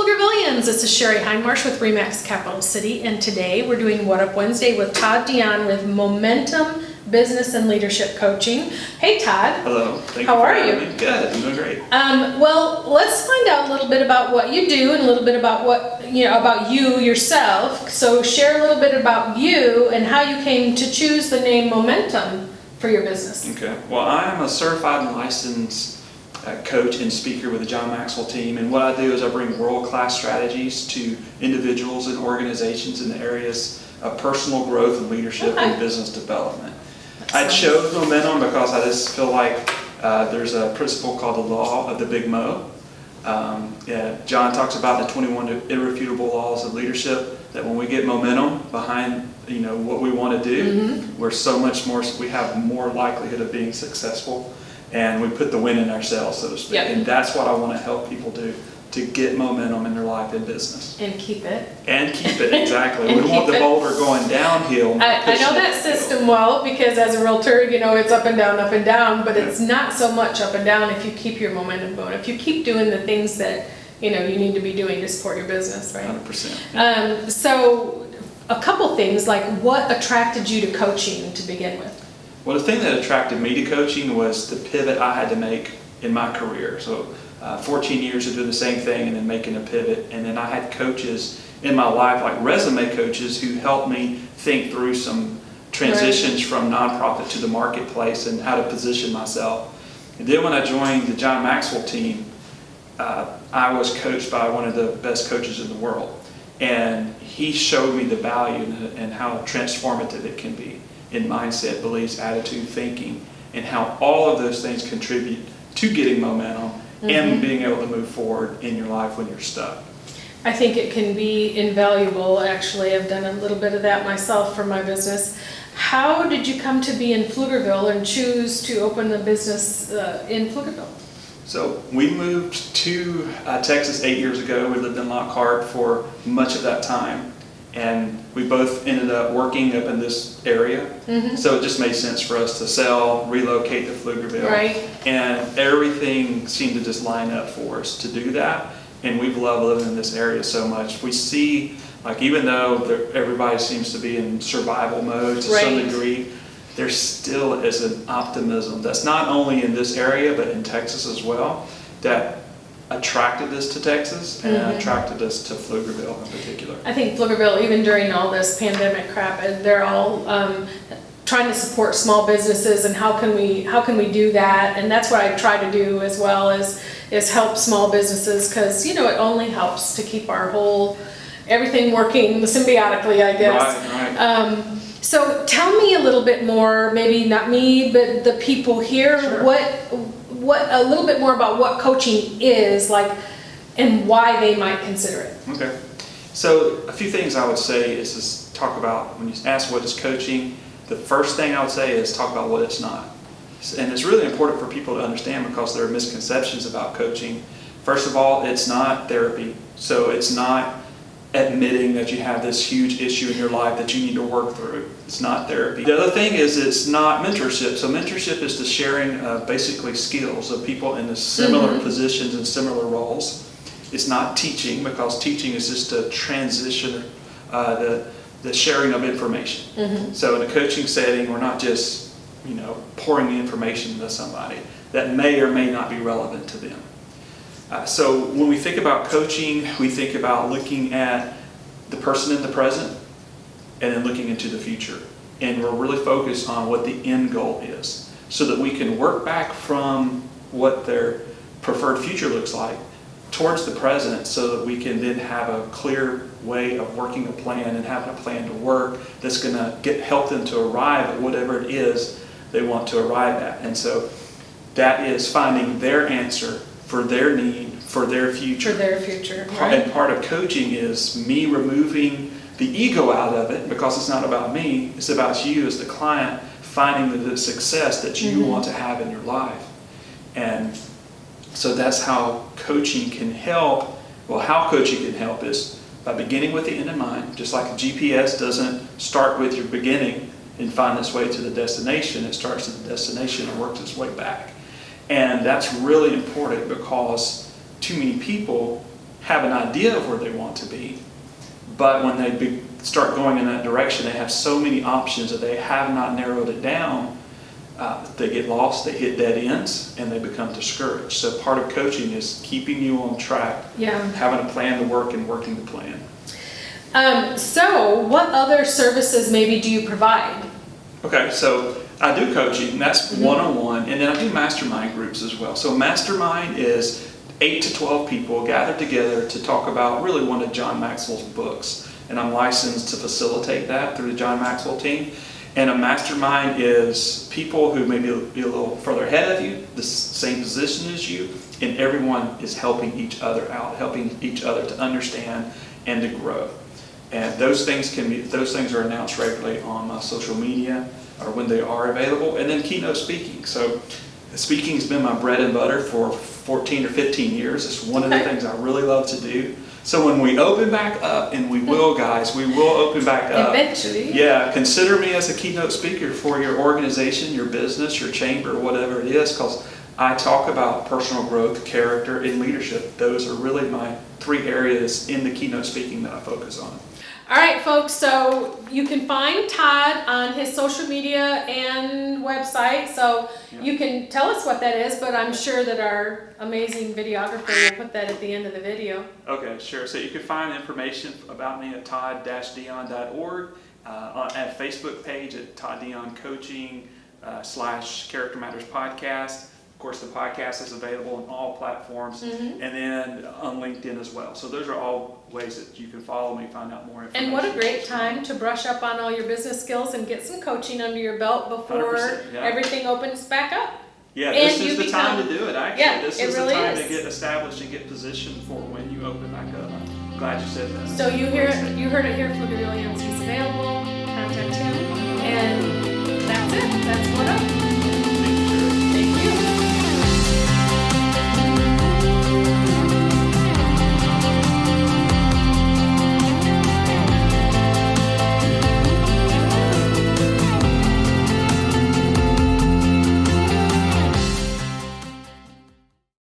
Pflugervillians. This is Sherry Hindmarsh with RE/MAX Capital City, and today we're doing What Up Wednesday with Todd Dionne with Momentum Business and Leadership Coaching. Hey Todd. Hello. How are you? Good. I'm doing great. Well, let's find out a little bit about what you do and a little bit about about you yourself. So share a little bit about you and how you came to choose the name Momentum for your business. Okay. Well, I'm a certified and licensed coach and speaker with the John Maxwell team, and what I do is I bring world-class strategies to individuals and organizations in the areas of personal growth and leadership and business development. I chose Momentum because I just feel like there's a principle called the law of the Big Mo. John talks about the 21 irrefutable laws of leadership, that when we get momentum behind what we want to do, we're so much more, we have more likelihood of being successful, and we put the win in ourselves, so to speak. Yep. And that's what I want to help people do, to get momentum in their life and business. And keep it. And keep it, exactly. We want the boulder going downhill. I know that system well, because as a realtor, it's up and down, but it's not so much up and down if you keep your momentum going. If you keep doing the things that you need to be doing to support your business, right? 100%. So a couple things, like what attracted you to coaching to begin with? Well, the thing that attracted me to coaching was the pivot I had to make in my career. So 14 years of doing the same thing and then making a pivot. And then I had coaches in my life, like resume coaches, who helped me think through some transitions from nonprofit to the marketplace and how to position myself. And then when I joined the John Maxwell team, I was coached by one of the best coaches in the world. And he showed me the value and how transformative it can be in mindset, beliefs, attitude, thinking, and how all of those things contribute to getting momentum and being able to move forward in your life when you're stuck. I think it can be invaluable. Actually, I've done a little bit of that myself for my business. How did you come to be in Pflugerville and choose to open a business in Pflugerville? So we moved to Texas 8 years ago. We lived in Lockhart for much of that time. And we both ended up working up in this area. So it just made sense for us to sell, relocate to Pflugerville. Right. And everything seemed to just line up for us to do that. And we've loved living in this area so much. We see, like, even though everybody seems to be in survival mode to some degree, there still is an optimism that's not only in this area, but in Texas as well, that attracted us to Texas and attracted us to Pflugerville in particular. I think Pflugerville, even during all this pandemic crap, they're all trying to support small businesses, and how can we do that? And that's what I try to do as well, is help small businesses, because it only helps to keep our everything working symbiotically, I guess. Right. So tell me a little bit more, maybe not me, but the people here. Sure. What a little bit more about what coaching is like and why they might consider it. Okay. So a few things I would say is talk about, when you ask what is coaching, the first thing I would say is talk about what it's not. And it's really important for people to understand, because there are misconceptions about coaching. First of all, it's not therapy. So it's not admitting that you have this huge issue in your life that you need to work through. It's not therapy. The other thing is, it's not mentorship. So mentorship is the sharing of basically skills of people in the similar positions and similar roles. It's not teaching, because teaching is just a transition, the sharing of information. So in a coaching setting, we're not just pouring the information to somebody that may or may not be relevant to them. So when we think about coaching, we think about looking at the person in the present and then looking into the future. And we're really focused on what the end goal is, so that we can work back from what their preferred future looks like towards the present, so that we can then have a clear way of working a plan and having a plan to work that's going to help them to arrive at whatever it is they want to arrive at. And so that is finding their answer for their need, for their future. For their future, right. And part of coaching is me removing the ego out of it, because it's not about me, it's about you as the client finding the success that you want to have in your life. And so that's how coaching can help. Well, how coaching can help is by beginning with the end in mind. Just like a GPS doesn't start with your beginning and find its way to the destination, it starts at the destination and works its way back. And that's really important, because too many people have an idea of where they want to be, but when they start going in that direction, they have so many options that they have not narrowed it down. They get lost, they hit dead ends, and they become discouraged. So part of coaching is keeping you on track, having a plan to work and working the plan. So what other services maybe do you provide? Okay, so I do coaching, that's one-on-one, and then I do mastermind groups as well. So mastermind is 8 to 12 people gathered together to talk about really one of John Maxwell's books. And I'm licensed to facilitate that through the John Maxwell team. And a mastermind is people who may be a little further ahead of you, the same position as you, and everyone is helping each other out, helping each other to understand and to grow. And those things are announced regularly on my social media or when they are available. And then keynote speaking. So speaking has been my bread and butter for 14 or 15 years. It's one of the things I really love to do. So when we open back up, and we will, guys, we will open back up. Eventually. Yeah, consider me as a keynote speaker for your organization, your business, your chamber, whatever it is, because I talk about personal growth, character, and leadership. Those are really my 3 areas in the keynote speaking that I focus on. All right, folks, so you can find Todd on his social media and website, so you can tell us what that is, but I'm sure that our amazing videographer will put that at the end of the video. Okay, sure. So you can find information about me at todd-dionne.org, at Facebook page at Todd Dionne Coaching / Character Matters Podcast. Of course, the podcast is available on all platforms, and then on LinkedIn as well. So those are all ways that you can follow me, find out more information. And what a great time to brush up on all your business skills and get some coaching under your belt before everything opens back up. Yeah, this is the time to do it, actually. Yeah, this is the time to get established and get positioned for when you open back up. I'm glad you said that. So you heard it here, Pflugervillians. He's available. Contact him. And that's it. That's what up.